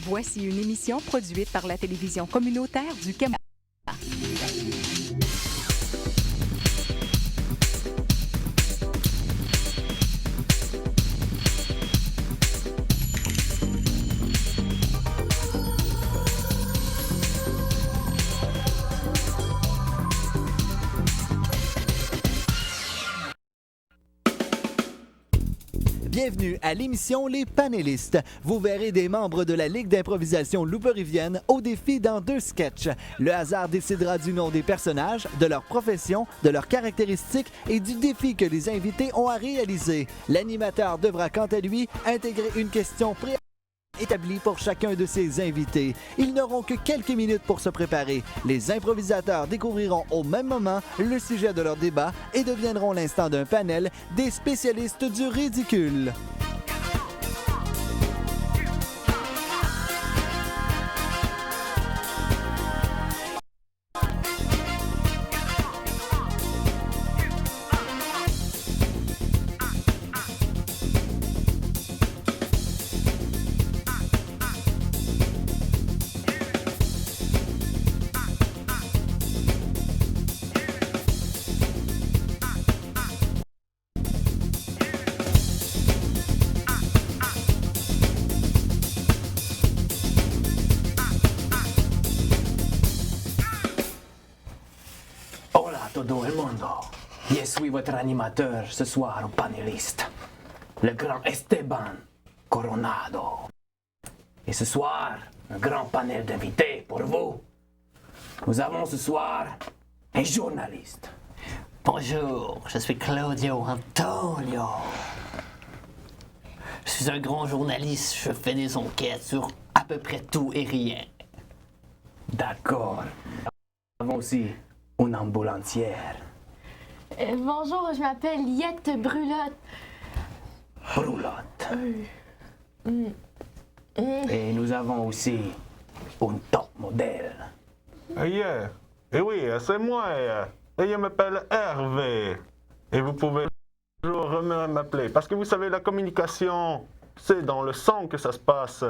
Voici une émission produite par la télévision communautaire du Québec. Bienvenue à l'émission Les Panélistes. Vous verrez des membres de la Ligue d'improvisation louperivienne au défi dans 2 sketchs. Le hasard décidera du nom des personnages, de leur profession, de leurs caractéristiques et du défi que les invités ont à réaliser. L'animateur devra quant à lui intégrer une question établie pour chacun de ses invités. Ils n'auront que quelques minutes pour se préparer. Les improvisateurs découvriront au même moment le sujet de leur débat et deviendront l'instant d'un panel des spécialistes du ridicule. Todo el mundo. Je suis votre animateur ce soir au panéliste, le grand Esteban Coronado. Et ce soir, un grand panel d'invités pour vous. Nous avons ce soir un journaliste. Bonjour, je suis Claudio Antonio. Je suis un grand journaliste, je fais des enquêtes sur à peu près tout et rien. D'accord. Nous avons aussi une ambulancière. Bonjour, je m'appelle Yette Brulotte. Brulotte. Et nous avons aussi un top modèle. Et oui, c'est moi. Et je m'appelle Hervé. Et vous pouvez toujours m'appeler. Parce que vous savez, la communication, c'est dans le sang que ça se passe.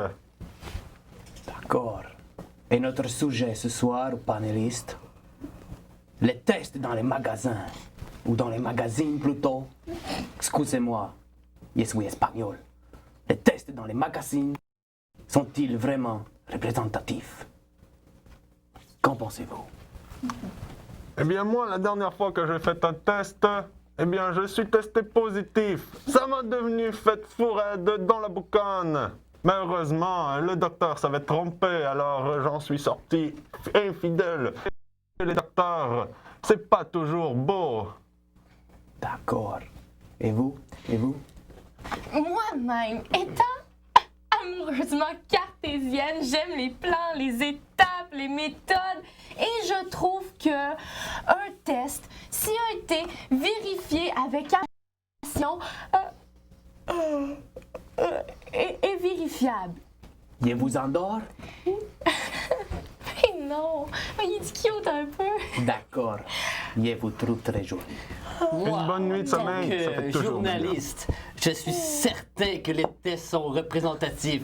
D'accord. Et notre sujet ce soir, panéliste, les tests dans les magasins, ou dans les magazines plutôt. Excusez-moi, je suis espagnol. Les tests dans les magazines sont-ils vraiment représentatifs? Qu'en pensez-vous? Eh bien, moi, la dernière fois que j'ai fait un test, eh bien, je suis testé positif. Ça m'a devenu fait fourraide dans la boucane. Mais heureusement, le docteur s'avait trompé, alors j'en suis sorti infidèle. Et les docteurs, c'est pas toujours beau. D'accord. Et vous? Et vous? Moi-même, étant amoureusement cartésienne, j'aime les plans, les étapes, les méthodes, et je trouve que un test, s'il a été vérifié avec application, est vérifiable. Je vous endors? Mais non, il est cute un peu. D'accord. Je vous trouve très jolie. Une bonne nuit de sommeil, ça fait Que toujours journaliste, je suis certain que les tests sont représentatifs,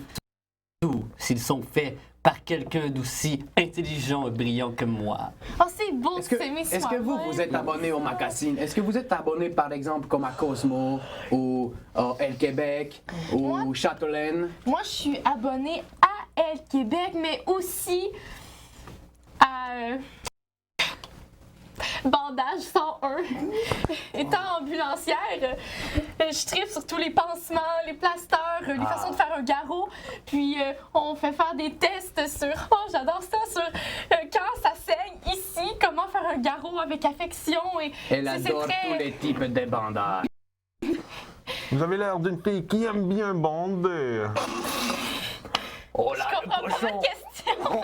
surtout s'ils sont faits par quelqu'un d'aussi intelligent et brillant que moi. Oh, c'est beau de s'aimer Est-ce que soi-même. vous êtes abonné au magazine? Est-ce que vous êtes abonné par exemple comme à Cosmo ou El Québec ou Châtelaine? Moi, je suis abonnée à Elle Québec, mais aussi à Bandage 101. Étant ambulancière, je tripe sur tous les pansements, les plasteurs, les façons de faire un garrot. Puis, on fait faire des tests sur, oh, j'adore ça, sur quand ça saigne ici, comment faire un garrot avec affection. Et Elle c'est adore très... tous les types de bandages. Vous avez l'air d'une fille qui aime bien bander. Oh là, Je comprends pas votre question.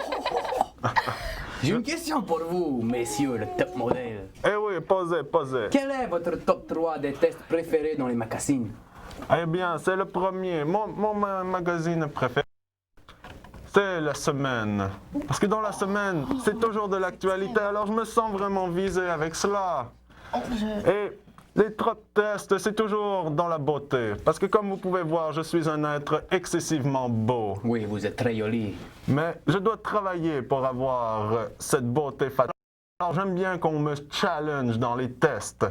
J'ai une question pour vous, messieurs le top modèle. Eh oui, posez. Quel est votre top 3 des tests préférés dans les magazines? Eh bien, c'est le premier. Mon magazine préféré, c'est La Semaine. Parce que dans La Semaine, c'est toujours de l'actualité, alors je me sens vraiment visé avec cela. Et Les trop de tests, c'est toujours dans la beauté. Parce que comme vous pouvez voir, je suis un être excessivement beau. Oui, vous êtes très joli. Mais je dois travailler pour avoir cette beauté fatale. Alors j'aime bien qu'on me challenge dans les tests,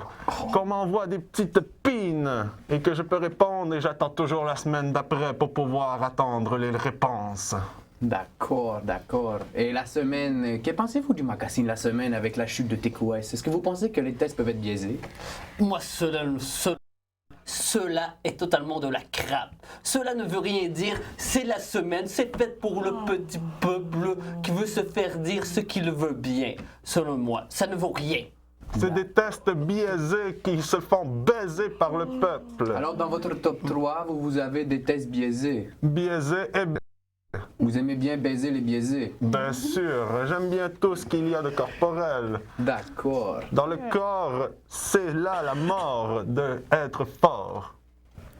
qu'on m'envoie des petites pines et que je peux répondre et j'attends toujours la semaine d'après pour pouvoir attendre les réponses. D'accord, d'accord. Et la semaine, que pensez-vous du magazine La Semaine avec la chute de TQS? Est-ce que vous pensez que les tests peuvent être biaisés? Moi, cela est totalement de la crappe. Cela ne veut rien dire. C'est la semaine, c'est fait pour le petit peuple qui veut se faire dire ce qu'il veut bien. Selon moi, ça ne vaut rien. C'est des tests biaisés qui se font baiser par le peuple. Alors, dans votre top 3, vous avez des tests biaisés. Biaisés et Vous aimez bien baiser les biaisés? bien sûr, j'aime bien tout ce qu'il y a de corporel. D'accord. Dans le corps, c'est là la mort d'être fort.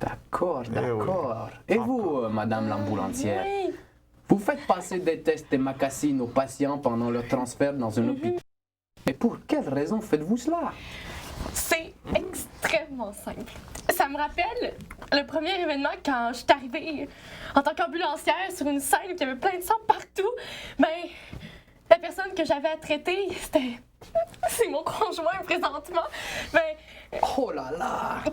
D'accord, oui. d'accord. Et vous, madame l'ambulancière, vous faites passer des tests et mocassines aux patients pendant leur transfert dans un hôpital. Et pour quelle raison faites-vous cela? C'est extrêmement simple. Ça me rappelle le premier événement quand je suis arrivée en tant qu'ambulancière sur une scène où il y avait plein de sang partout. Ben, la personne que j'avais à traiter, c'est mon conjoint présentement. Ben, Oh là là!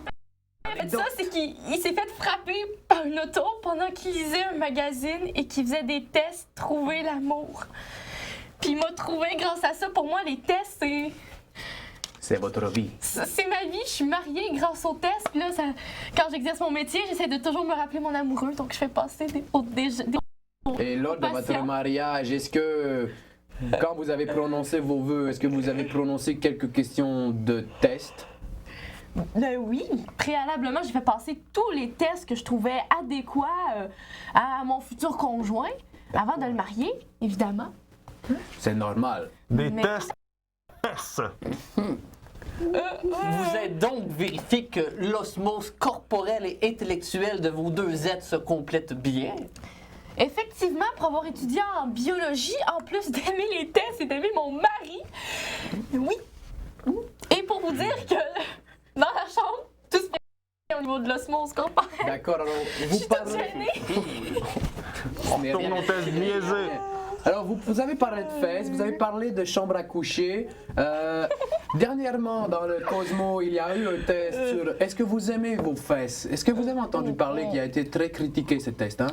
ça, c'est qu'il s'est fait frapper par une auto pendant qu'il lisait un magazine et qu'il faisait des tests Trouver l'amour. Puis il m'a trouvé grâce à ça. Pour moi, les tests, C'est votre vie. c'est ma vie. Je suis mariée grâce aux tests. Puis là, quand j'exerce mon métier, j'essaie de toujours me rappeler mon amoureux. Donc, je fais passer des Et lors de votre Patient. mariage, est-ce que, quand vous avez prononcé vos vœux, est-ce que vous avez prononcé quelques questions de test? Oui, préalablement, j'ai fait passer tous les tests que je trouvais adéquats à mon futur conjoint avant de le marier, évidemment. C'est normal. Des Mais- tests S. Vous avez donc vérifié que l'osmose corporelle et intellectuelle de vos deux êtres se complètent bien? Effectivement, pour avoir étudié en biologie, en plus d'aimer les tests et d'aimer mon mari, oui. Et pour vous dire que dans la chambre, tout se fait au niveau de l'osmose corporelle. D'accord, alors Je vous suis toute parlez... gênée. Mais Tourne rien. au test biaisé. Alors, vous avez parlé de fesses, vous avez parlé de chambre à coucher. Dernièrement, dans le Cosmo, il y a eu un test sur... Est-ce que vous aimez vos fesses? Est-ce que vous avez entendu parler qu'il a été très critiqué, ce test, hein?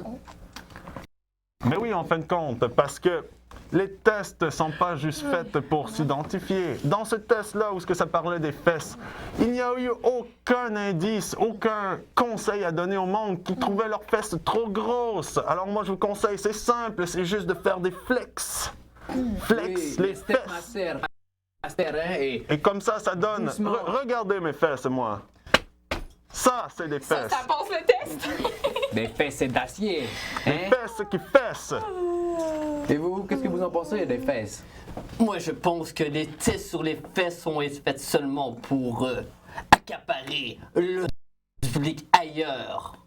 Mais oui, en fin de compte, parce que les tests ne sont pas juste faits pour s'identifier. Dans ce test-là, où ce que ça parlait des fesses, il n'y a eu aucun indice, aucun conseil à donner au monde qui trouvait leurs fesses trop grosses. Alors moi, je vous conseille, c'est simple, c'est juste de faire des flex. Flex, les fesses. Stepmaster, hein, Et comme ça donne... Doucement. Regardez mes fesses, moi. Ça, c'est des Ça, fesses. ça passe le test. des fesses d'acier. Des Hein? fesses qui fessent. Et vous, qu'est-ce que vous en pensez des fesses? Moi, je pense que les tests sur les fesses sont faits seulement pour accaparer le public ailleurs.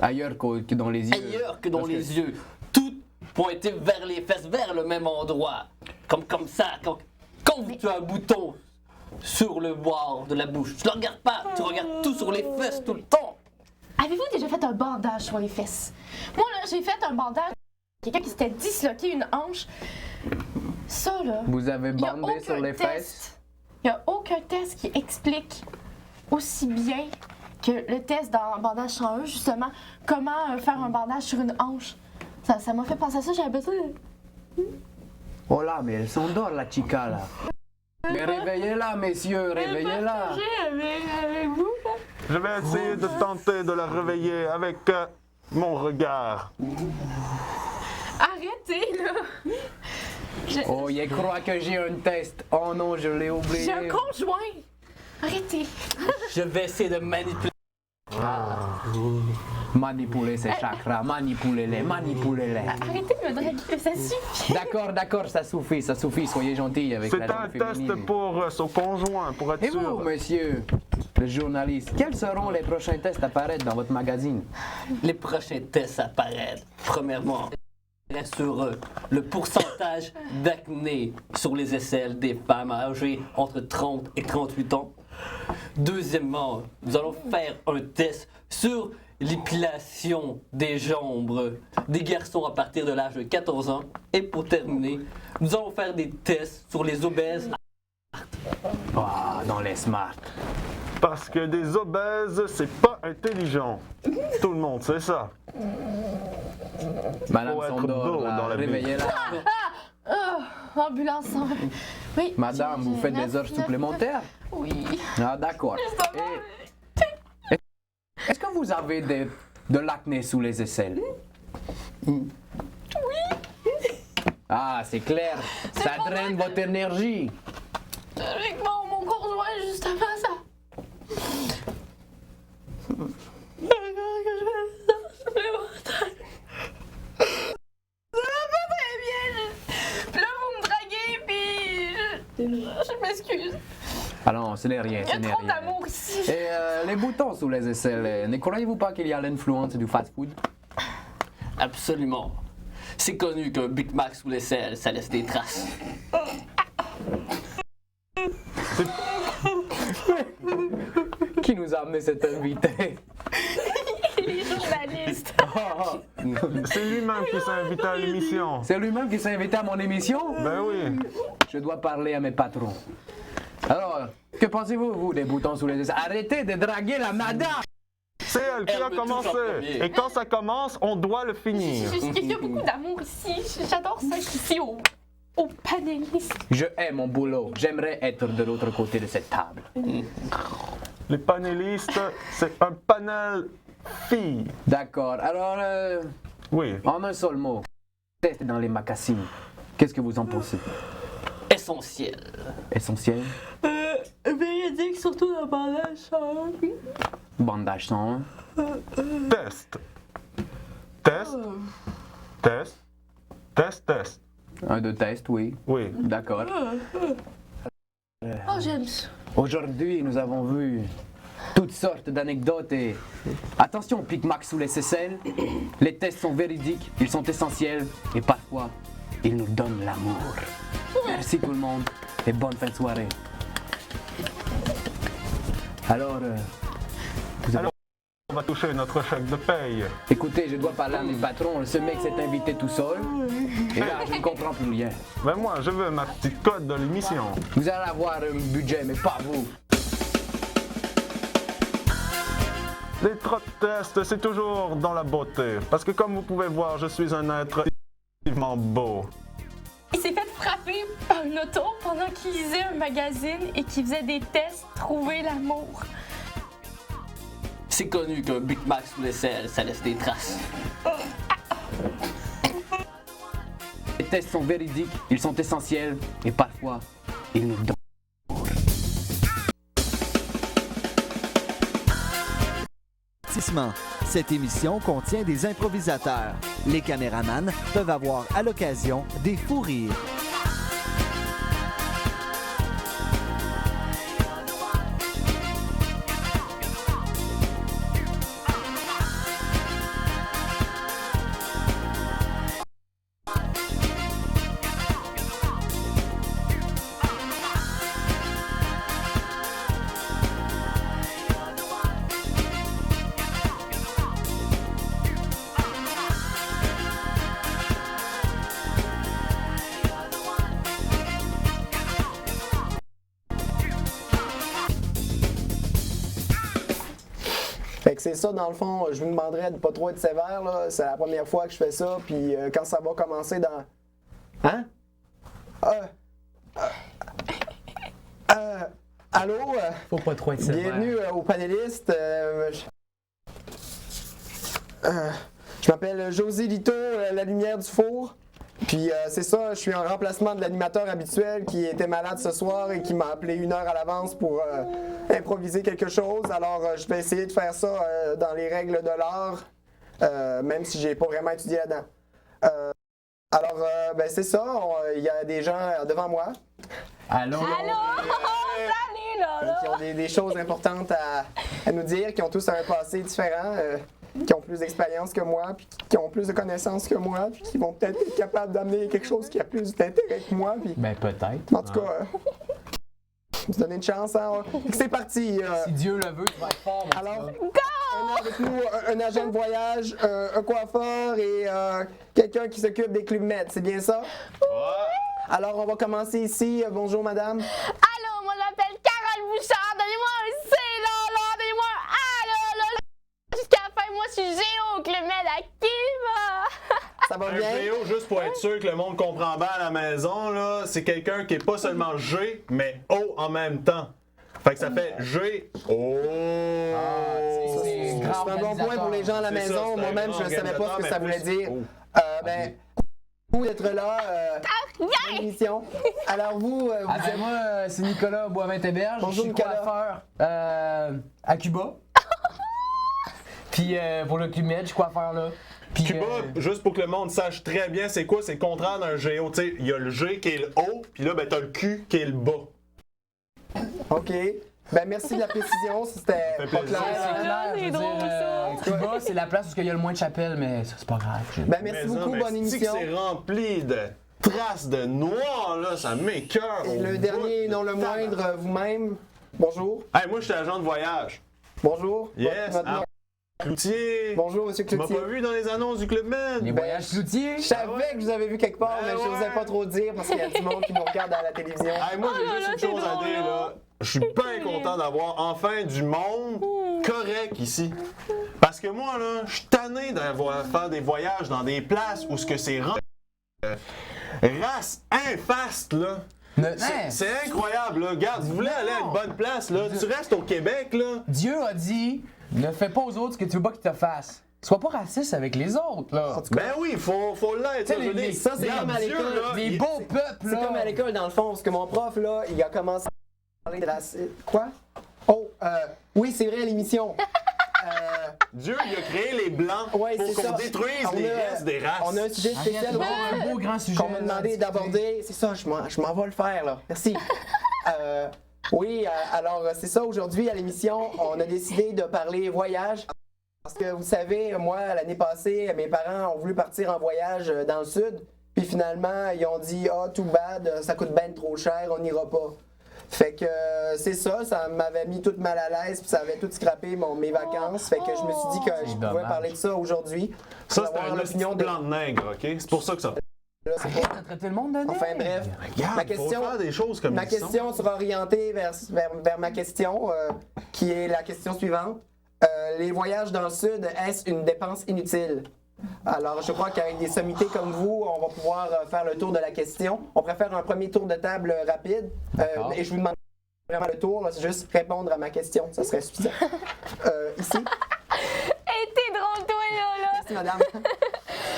Ailleurs que dans les yeux. Ailleurs que dans Parce les yeux. Tout pointé vers les fesses, vers le même endroit. Comme ça, quand tu as un bouton sur le bord de la bouche, tu ne le regardes pas, tu regardes tout sur les fesses tout le temps. Avez-vous déjà fait un bandage sur les fesses? Moi, là, j'ai fait un bandage. Quelqu'un qui s'était disloqué une hanche. Ça, là. Vous avez il y a bandé sur aucun les test. fesses? Il n'y a aucun test qui explique aussi bien que le test dans bandage 101, justement, comment faire un bandage sur une hanche. Ça m'a fait penser à ça, j'avais besoin de... Oh là, mais elle s'endort, la chica, là. Mais réveillez-la, messieurs, réveillez-la. Avec vous, là. Je vais essayer de tenter de la réveiller avec mon regard. Arrêtez, là. Oh, il croit que j'ai un test. Oh non, je l'ai oublié. J'ai un conjoint. Arrêtez. Je vais essayer de manipuler. Manipuler ces chakras, manipulez-les, manipulez-les. Arrêtez de me draguer, ça suffit. D'accord, ça suffit, soyez gentils avec C'est la un gente test féminine. pour son conjoint, pour être Et vous, sûr. monsieur le journaliste, quels seront les prochains tests à apparaître dans votre magazine? Les prochains tests apparaissent. Premièrement, sur le pourcentage d'acné sur les aisselles des femmes âgées entre 30 et 38 ans. Deuxièmement, nous allons faire un test sur l'épilation des jambes des garçons à partir de l'âge de 14 ans. Et pour terminer, nous allons faire des tests sur les obèses. Ah, dans les smart. Parce que des obèses, c'est pas intelligent. Tout le monde sait ça. Madame Faut être Sondor, beau là, dans la vie. réveillez-la. Ambulance. Oui. Madame, vous faites des heures supplémentaires? Oui. Ah, d'accord. Et- Est-ce que vous avez de l'acné sous les aisselles? Oui. Ah, c'est clair. Ça pas draine votre énergie. Avec mon conjoint juste avant ça. Je m'excuse. Ah non, ce n'est rien, Il y ce a n'est trop rien. d'amour ici. Et les boutons sous les aisselles, ne croyez-vous pas qu'il y a l'influence du fast-food? Absolument. C'est connu qu'un Big Mac sous les selles, ça laisse des traces. Qui nous a amené cet invité? Les journalistes. C'est lui-même qui s'est invité à l'émission. C'est lui-même qui s'est invité à mon émission? Ben oui. Je dois parler à mes patrons. Alors, que pensez-vous, vous, des boutons sous les aisselles? Arrêtez de draguer la madame! C'est elle qui Elle a me touche en commencé. premier. Et quand ça commence, on doit le finir. Il y a beaucoup d'amour ici. J'adore ça ici au panélistes. Je hais mon boulot. J'aimerais être de l'autre côté de cette table. Les panélistes, c'est un panel filles. D'accord. Alors, Oui. en un seul mot, test dans les mocassins. Qu'est-ce que vous en pensez? Essentiel. Essentiel? Véridique, surtout le bandage. Bandage 101. Test. Test. Test. Test, test. Un de test, oui. Oui. D'accord. Oh, j'aime ça. Aujourd'hui, nous avons vu toutes sortes d'anecdotes et... Attention, Pic Mac sous les aisselles. Les tests sont véridiques, ils sont essentiels et parfois, ils nous donnent l'amour. Merci tout le monde et bonne fin de soirée. Alors, vous avez... On va toucher notre chèque de paye. Écoutez, je dois parler à mes patrons. Ce mec s'est invité tout seul. Et là, je ne comprends plus rien. Mais moi, je veux ma petite cote de l'émission. Vous allez avoir un budget, mais pas vous. Les trottes tests, c'est toujours dans la beauté. Parce que comme vous pouvez voir, je suis un être effectivement beau. Il s'est fait frapper par une auto pendant qu'il lisait un magazine et qu'il faisait des tests Trouver l'amour. C'est connu qu'un Big Mac sous les selles, ça laisse des traces. Les tests sont véridiques, ils sont essentiels et parfois, ils nous donnent. Avertissement. Cette émission contient des improvisateurs. Les caméramans peuvent avoir à l'occasion des fous rires. Fait que c'est ça, dans le fond, je vous demanderais de pas trop être sévère, là. C'est la première fois que je fais ça, puis quand ça va commencer dans... Hein? Allô? Faut pas trop être sévère. Bienvenue aux panélistes. Je m'appelle José Lito, la lumière du four. Puis c'est ça, je suis en remplacement de l'animateur habituel qui était malade ce soir et qui m'a appelé 1 heure à l'avance pour improviser quelque chose. Alors je vais essayer de faire ça dans les règles de l'art, même si j'ai pas vraiment étudié là-dedans. Ben c'est ça, il y a des gens devant moi Allô? Salut, là! qui ont des choses importantes à nous dire, qui ont tous un passé différent. Qui ont plus d'expérience que moi, puis qui ont plus de connaissances que moi, puis qui vont peut-être être capables d'amener quelque chose qui a plus d'intérêt que moi. Puis... Ben peut-être. En tout cas, Vous donnez une chance, hein? C'est parti. Si Dieu le veut, tu vas être fort. mon Alors, petit on a avec nous un agent de voyage, un coiffeur et quelqu'un qui s'occupe des clubs med, c'est bien ça? Alors, on va commencer ici. Bonjour, madame. Allô, moi je m'appelle Carole Bouchard. Donnez-moi un C, là. Donnez-moi un A, là. Jusqu'à la fin, moi je suis Géo au Club Med à Kiva. Ça va Un bien? Géo, juste pour être sûr que le monde comprend bien à la maison, là, c'est quelqu'un qui est pas seulement G, mais O en même temps. Fait que ça fait G-O. c'est grand C'est un bon point pour les gens à la C'est ça, maison. c'est un Moi-même, grand je ne savais pas ce que ça organisateur, voulait mais dire. plus- Ben, merci d'être là. Bonne émission. Alors, vous Ah, ben êtes... moi, c'est Nicolas Boivin-Théberge. Bonjour, Je suis Nicolas. coiffeur à Cuba. Puis pour le Club Med, je suis coiffeur là. Puis, Cuba, juste pour que le monde sache très bien c'est quoi, c'est le contraire d'un Géo. Tu sais, il y a le G qui est le haut, puis là, ben, t'as le Q qui est le bas. OK. Ben, merci de la précision. C'était Ça fait pas plaisir. clair. c'est clair, je veux c'est dire, drôle, ça. Cuba, c'est la place où il y a le moins de chapelles, mais ça, c'est pas grave. Ben, merci Mais ça, beaucoup. mais Bonne c'est-tu que émission. c'est rempli de traces de noir, là, ça m'écoeure. Et le dernier, non le moindre, vous-même. Bonjour. Hey, moi, je suis agent de voyage. Bonjour. Yes. Votre nom. Ah, Cloutier. Bonjour, monsieur Tu m'as Cloutier. pas vu dans les annonces du Club Med? Les voyages cloutiers. Je savais que je vous avais vu quelque part, Ben mais je n'osais ouais. pas trop dire parce qu'il y a du monde qui nous regarde à la télévision. Hey, moi, j'ai Oh là juste là, une c'est chose à drôle, dire, là. là. Je suis bien content d'avoir enfin du monde correct ici. Parce que moi, là, je suis tanné d'avoir faire des voyages dans des places où ce que c'est race infaste, là. C'est incroyable, là. Regarde, vous voulez aller à une bonne place, là. Tu restes au Québec, là. Dieu a dit, ne fais pas aux autres ce que tu veux pas qu'ils te fassent. Sois pas raciste avec les autres, là. Ben oui, faut l'être. Tu sais, là. Je veux les- dire, ça, c'est regarde, comme à Dieu, l'école, là, Les il- beaux peuples, C'est là. comme à l'école, dans le fond, parce que mon prof, là, il a commencé à parler de la... Quoi? Oh, oui, c'est vrai, l'émission. Dieu, il a créé les Blancs Ouais, pour c'est qu'on ça. détruise On les a- restes des races. On a un sujet spécial Arrête, on a un beau grand sujet. qu'on m'a demandé là, d'aborder. C'est ça, je m'en vais le faire, là. Merci. Oui, alors, c'est ça, aujourd'hui, à l'émission, on a décidé de parler voyage. Parce que vous savez, moi, l'année passée, mes parents ont voulu partir en voyage dans le sud. Puis finalement, ils ont dit « Ah, too bad, ça coûte ben trop cher, on n'ira pas. » Fait que c'est ça, ça m'avait mis toute mal à l'aise, puis ça avait tout scrappé mes vacances. Fait que je me suis dit que je pouvais dommage. parler de ça aujourd'hui. Ça, pour c'est avoir un l'opinion petit de... blanc de nègre, OK? C'est pour ça que ça... Là, c'est pas- T'as traité le monde de nègre. Enfin bref, Regarde, ma question, faut faire des choses comme ma ils sont. question sera orientée vers ma question, qui est la question suivante. Les voyages dans le sud, est-ce une dépense inutile? Alors, je crois qu'avec des sommités comme vous, on va pouvoir faire le tour de la question. On préfère un premier tour de table rapide. D'accord. Et je vous demande vraiment le tour, là, c'est juste répondre à ma question. Ça serait suffisant. Ici. Hey, t'es drôle, toi, là. Merci, madame.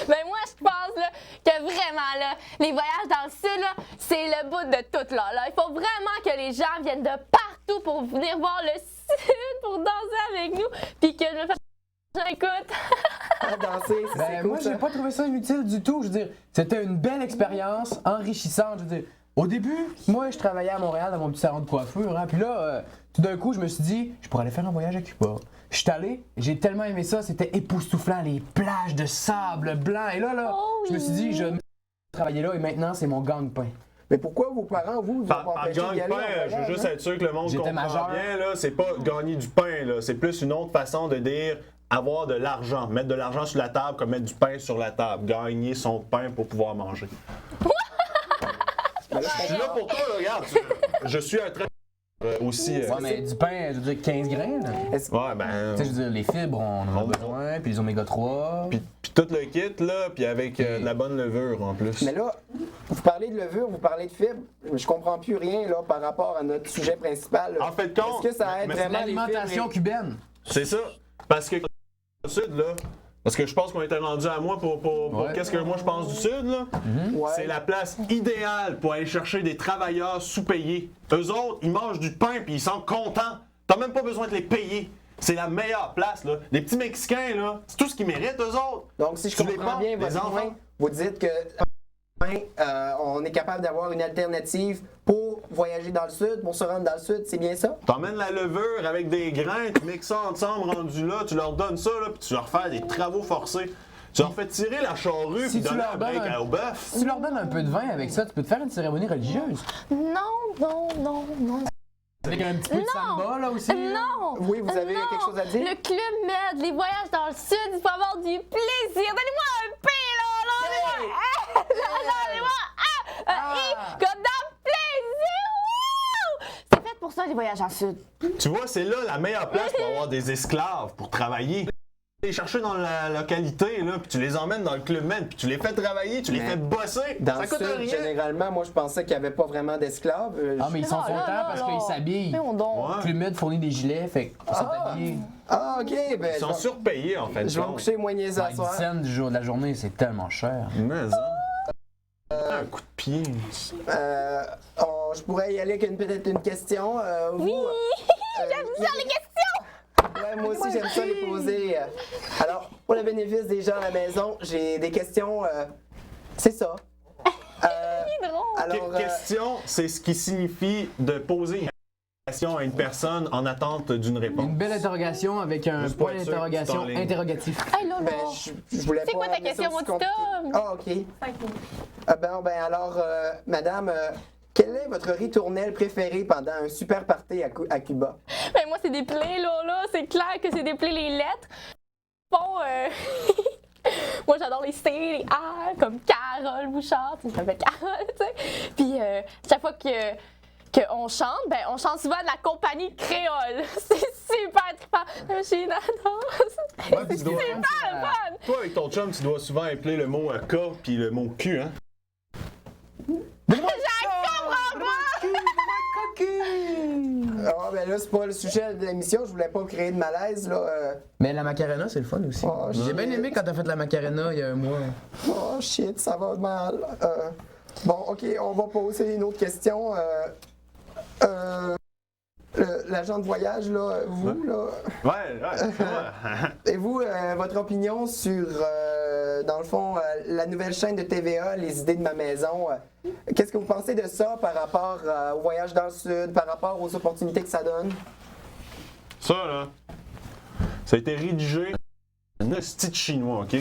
Ben moi, je pense là, que vraiment, là, les voyages dans le sud, là, c'est le bout de tout. Là. Il faut vraiment que les gens viennent de partout pour venir voir le sud, pour danser avec nous, puis que je me fasse... Écoute, À danser, c'est Ben, cool, moi, ça. j'ai pas trouvé ça inutile du tout. Je veux dire, c'était une belle expérience, enrichissante. Je veux dire, au début, moi, je travaillais à Montréal dans mon petit salon de coiffure. Hein, puis là, tout d'un coup, je me suis dit, je pourrais aller faire un voyage à Cuba. Je suis allé, j'ai tellement aimé ça, c'était époustouflant, les plages de sable blanc. Et là, Oh je me suis dit, je vais travailler là et maintenant, c'est mon gagne-pain. Mais pourquoi vos parents, vous Par ont empêché d'y aller en gagne-pain, je voyage, veux juste hein? être sûr que le monde J'étais comprend majeur. bien, là, c'est pas gagner du pain, là, c'est plus une autre façon de dire avoir de l'argent, mettre de l'argent sur la table comme mettre du pain sur la table, gagner son pain pour pouvoir manger. Je suis là pour toi, là, regarde, je suis un très aussi. Ouais, mais du pain, je veux dire, 15 grains. Là. Ouais, ben. Tu sais, je veux dire, les fibres, on en a besoin, puis les oméga 3. Puis tout le kit, là, puis avec de la bonne levure en plus. Mais là, vous parlez de levure, vous parlez de fibres. Je comprends plus rien là, par rapport à notre sujet principal. là. En fait, compte. Est-ce que ça aide mais vraiment les L'alimentation fibres? cubaine. C'est ça. Parce que le sud, là, parce que je pense qu'on était rendu à moi pour Ouais. qu'est-ce que moi je pense du sud, là. Ouais. C'est la place idéale pour aller chercher des travailleurs sous-payés. Eux autres, ils mangent du pain puis ils sont contents. T'as même pas besoin de les payer. C'est la meilleure place, là. Les petits Mexicains, là, c'est tout ce qu'ils méritent, eux autres. Donc, si je Tu les comprends portes, bien les votre enfants. point, vous dites que on est capable d'avoir une alternative pour voyager dans le sud, pour se rendre dans le sud, c'est bien ça? T'emmènes la levure avec des grains, tu mixes ça ensemble, rendu là, tu leur donnes ça, là, puis tu leur fais des travaux forcés. Tu leur fais tirer la charrue Si puis tu donner leur un break donnes un- au bœuf. Si tu leur donnes un peu de vin avec ça, tu peux te faire une cérémonie religieuse. non. Avec un petit peu de samba, là, aussi. Non! Oui, vous avez Non! quelque chose à dire? Le Club Med, les voyages dans le sud, il faut avoir du plaisir. Donnez-moi un P, là! Donnez-moi comme dans plaisir! Wouh! C'est fait pour ça, les voyages dans le sud. Tu vois, c'est là la meilleure place pour avoir des esclaves, pour travailler. Tu les chercher dans la localité, là, puis tu les emmènes dans le Club Med, puis tu les fais travailler, tu les Mais fais bosser. Dans Ça le coûte sud, rien. généralement, moi, je pensais qu'il n'y avait pas vraiment d'esclaves. Ah, mais ils sont contents parce qu'ils s'habillent. Mais on donc. Ouais. Club Med fournit des gilets, fait qu'ils sont habillés. Ah, OK. Ben, Ils sont surpayés, en fait. je vais me coucher moins niaiseux à 10 soir. cents du jour de la journée, c'est tellement cher. Mais, hein. Un coup de pied. Je pourrais y aller avec peut-être une question. Oui! J'aime ça, les questions! Ouais, moi aussi, j'aime ça les poser. Alors, pour le bénéfice des gens à la maison, j'ai des questions. C'est ça. C'est drôle. Alors, Question, c'est ce qui signifie de poser une question à une personne en attente d'une réponse. Une belle interrogation avec un Juste pour point être sûr que d'interrogation c'est en ligne. interrogatif. Hey, là, là. ben, je voulais C'est pas quoi ta amener ça question, aussi mon petit compliqué. homme? Ah, OK. Ben alors, madame, quelle est votre ritournelle préférée pendant un super party à Cuba? Ben, moi, c'est des plaies, là. C'est clair que c'est des plaies, les lettres. Bon, moi, j'adore les C, les A, comme Carole Bouchard. Tu m'appelles Carole, tu sais. Puis, chaque fois qu'on chante, ben, on chante souvent de la compagnie créole. C'est super trippant. Je suis dans Ouais, puis tu dois- C'est super le fun! Toi, avec ton chum, tu dois souvent appeler le mot K puis le mot Q, hein? Ah, ben là, c'est pas le sujet de l'émission. Je voulais pas créer de malaise, là. Mais la Macarena, c'est le fun aussi. Oh, J'ai shit. bien aimé quand t'as fait la Macarena il y a un mois. Oh, shit, ça va mal. Bon, OK, on va poser une autre question. L'agent de voyage, là, vous, là... Ouais. Et vous, votre opinion sur, dans le fond, la nouvelle chaîne de TVA, Les idées de ma maison, qu'est-ce que vous pensez de ça par rapport au voyage dans le Sud, par rapport aux opportunités que ça donne? Ça, là, ça a été rédigé un hostie de chinois, OK?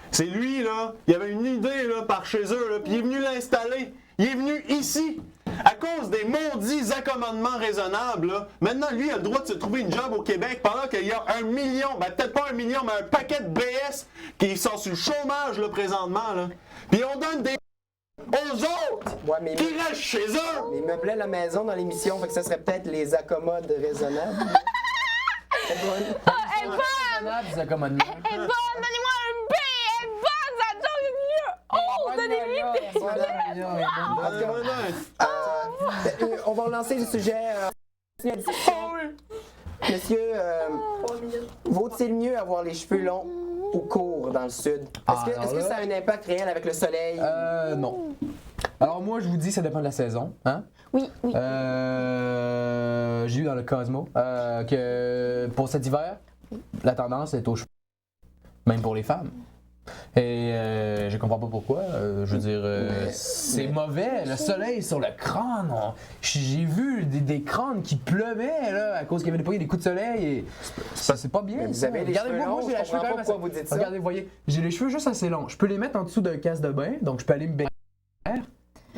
C'est lui, là, il avait une idée, là, par chez eux, là, puis il est venu l'installer. Il est venu ici. À cause des maudits accommodements raisonnables, là, maintenant, lui, il a le droit de se trouver une job au Québec pendant qu'il y a 1 million, ben peut-être pas 1 million, mais un paquet de BS qui sont sur le chômage, là, présentement, là. Puis on donne des aux autres Ouais, mais qui restent chez eux. il meublait la maison dans l'émission, fait que ça serait peut-être les accommodes raisonnables. C'est bon. Elle est bonne! Raisonnable, des accommodements. Elle est bonne! Donnez-moi un B! Elle est bonne! Ça donne mieux! Oh! Donnez-lui! On va relancer le sujet. La discussion. Monsieur, vaut-il mieux avoir les cheveux longs ou courts dans le Sud? Est-ce que ça a un impact réel avec le soleil? Non. Alors moi, je vous dis, ça dépend de la saison. Hein? Oui, oui. J'ai lu dans le Cosmo que pour cet hiver, la tendance est aux cheveux. Même pour les femmes. Et je comprends pas pourquoi. Je veux dire, c'est mauvais. Le soleil sur le crâne. J'ai vu des crânes qui pleuvaient là, à cause qu'il y avait des coups de soleil. Et c'est pas bien. Mais vous ça. avez les Regardez, cheveux moi, longs, j'ai je les cheveux comprends quand pas même pourquoi vous dites ça. Regardez, vous voyez, j'ai les cheveux juste assez longs. Je peux les mettre en dessous d'un casse de bain, donc je peux aller me baigner.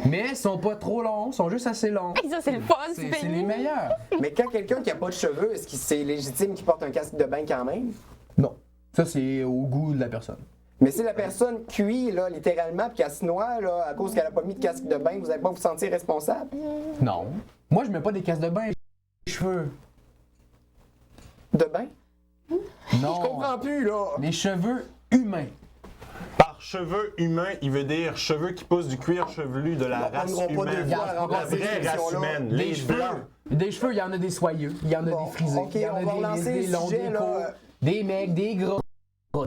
Mais ils sont pas trop longs, ils sont juste assez longs. Hey, ça, c'est le fun, C'est c'est les meilleurs. Mais quand quelqu'un qui a pas de cheveux, est-ce que c'est légitime qu'il porte un casque de bain quand même? Non. Ça, c'est au goût de la personne. Mais si la personne cuit, là, littéralement, puis qu'elle se noie, là, à cause qu'elle a pas mis de casque de bain, vous n'allez pas vous sentir responsable? Non. Moi, je mets pas des casses de bain, les cheveux. De bain? Non. Je comprends plus, là! Les cheveux humains. Par cheveux humains, il veut dire cheveux qui poussent du cuir chevelu de la Ils race prendront pas deux humaine. fois à La remplacer vraie cette race émission-là. humaine. Des Les cheveux. blancs. Des cheveux, il y en a des soyeux, il y en a Bon, des frisés, ok, il y en a on va relancer des le longs, sujet, des là. courts, des mecs, des gras.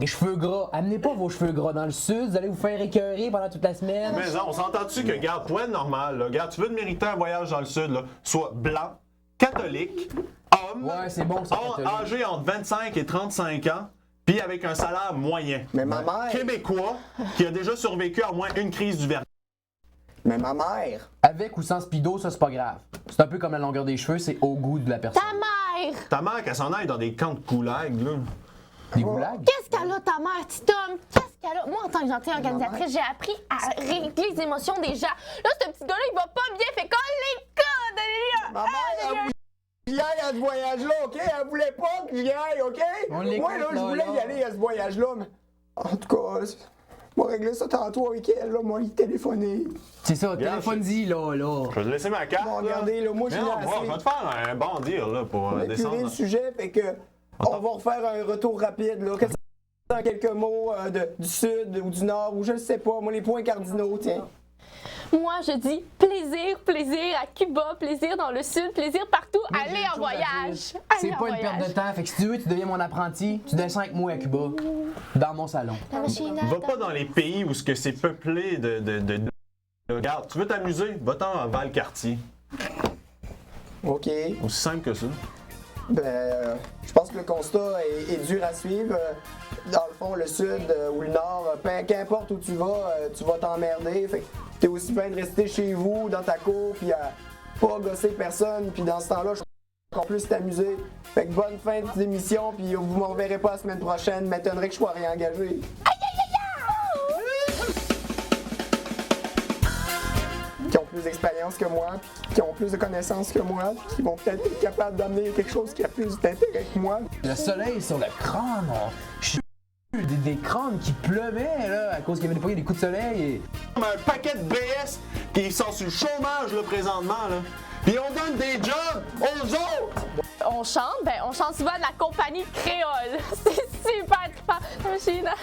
Des cheveux gras. Amenez pas vos cheveux gras dans le sud, vous allez vous faire écœurer pendant toute la semaine. Mais non, on s'entend-tu que, regarde, toi, normal, là, regarde, tu veux te mériter un voyage dans le sud, là, sois blanc, catholique, homme, Ouais, c'est bon, ça, catholique. âgé entre 25 et 35 ans, puis avec un salaire moyen. Mais ma mère... Québécois qui a déjà survécu à au moins une crise du verglas. Mais ma mère... Avec ou sans speedo, ça c'est pas grave. C'est un peu comme la longueur des cheveux, c'est au goût de la personne. Ta mère! Ta mère, qu'elle s'en aille dans des camps de coulags, là. Des goulags. Qu'est-ce qu'elle a, ta mère, petit homme? Qu'est-ce qu'elle a? Moi, en tant que gentille organisatrice, j'ai appris à régler les émotions des gens. Là, ce petit gars-là, il va pas bien, fait qu'on les code! Ma mère, j'y aille à ce voyage-là, OK? Elle voulait pas que j'y aille, OK? On l'écoute, Moi, là, je voulais y aller à ce voyage-là, mais... En tout cas, on va régler ça tantôt avec elle, là, moi, y téléphoner. C'est ça, Regarde, téléphone-y, là. Je vais te laisser ma carte. Bon, là. regardez, là, moi, je Mais suis non, moi, je vais te faire un bon deal là, pour On a épuré descendre. le sujet, fait que on va refaire un retour rapide, là. Qu'est-ce que ça en quelques mots du sud ou du nord, ou je ne sais pas, moi, les points cardinaux, tiens. Moi, je dis plaisir, plaisir à Cuba, plaisir dans le sud, plaisir partout. Moi, j'ai Allez une en chose à voyage. dire. Allez C'est en pas une perte de voyage. temps. Fait que si tu veux, tu deviens mon apprenti. Tu descends avec moi à Cuba. Dans mon salon. Va pas dans les pays où ce que c'est peuplé de... Regarde, tu veux t'amuser? Va-t'en à Valcartier. OK. Aussi simple que ça. Ben, je pense que le constat est dur à suivre. Dans le fond, le sud ou le nord, qu'importe où tu vas t'emmerder. Fait que t'es aussi bien de rester chez vous, dans ta cour, puis à pas gosser personne. Puis dans ce temps-là, je pense qu'on peut plus t'amuser. Fait que bonne fin d'émission, puis vous m'en reverrez pas la semaine prochaine. M'étonnerait que je sois réengagé. Qui ont plus d'expérience que moi, puis qui ont plus de connaissances que moi, puis qui vont peut-être être capables d'amener quelque chose qui a plus d'intérêt que moi. Le soleil sur le crâne. Je suis des crânes qui pleuvaient, là, à cause qu'il y avait des coups de soleil. Et... Comme un paquet de BS qui sont sur le chômage là, présentement. Là. Puis on donne des jobs aux autres! On chante souvent de la compagnie créole. C'est super trippant. Je suis là,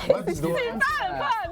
Ouais, puis c'est tu dois super faire ça. fun.